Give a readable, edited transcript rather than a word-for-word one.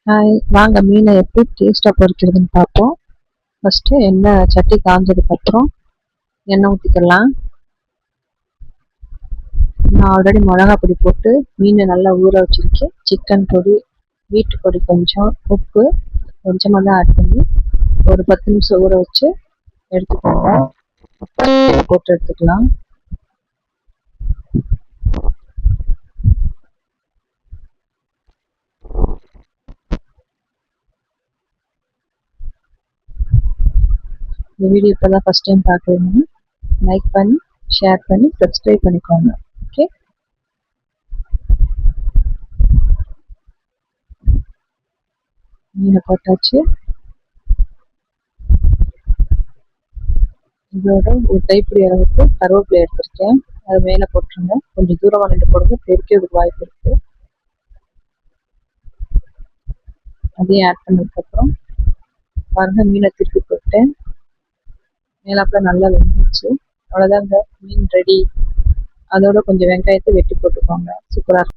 Hi, வாங்க மீனை எப்படி டேஸ்ட்டாக பொரிக்கிறதுன்னு பார்ப்போம். ஃபஸ்ட்டு எண்ணெய் சட்டி காஞ்சதுக்கப்புறம் எண்ணெய் ஊற்றிக்கலாம். நான் ஆல்ரெடி மிளகா பொடி போட்டு மீனை நல்லா ஊற வச்சுருக்கேன். சிக்கன் பொடி, வீட்டு பொடி கொஞ்சம், உப்பு கொஞ்சமாக தான் ஆட் பண்ணி ஒரு 10 நிமிஷம் ஊற வச்சு எடுத்துக்கோங்க. போட்டு எடுத்துக்கலாம். இந்த வீடியோ இப்போ தான் ஃபஸ்ட் டைம் பார்க்குறீங்கன்னா லைக் பண்ணி ஷேர் பண்ணி சப்ஸ்கிரைப் பண்ணிக்கோங்க. ஓகே, மீனை போட்டாச்சு. இதோட ஒரு கைப்பிடி அளவுக்கு கருவேப்பிலை எடுத்திருக்கேன். அது மேலே போட்டுருங்க. கொஞ்சம் தூரமாக நின்று போடுங்க, பெருக்கிறதுக்கு வாய்ப்பு இருக்கு. அதையும் ஆட் பண்ணதுக்கப்புறம் பாருங்க, மீனை திருப்பி போட்டேன். மேலாப்புல நல்லா வெந்துச்சு. அவ்வளோதாங்க, மீன் ரெடி. அதோட கொஞ்சம் வெங்காயத்தை வெட்டி போட்டுக்கோங்க. சூப்பராக இருக்கும்.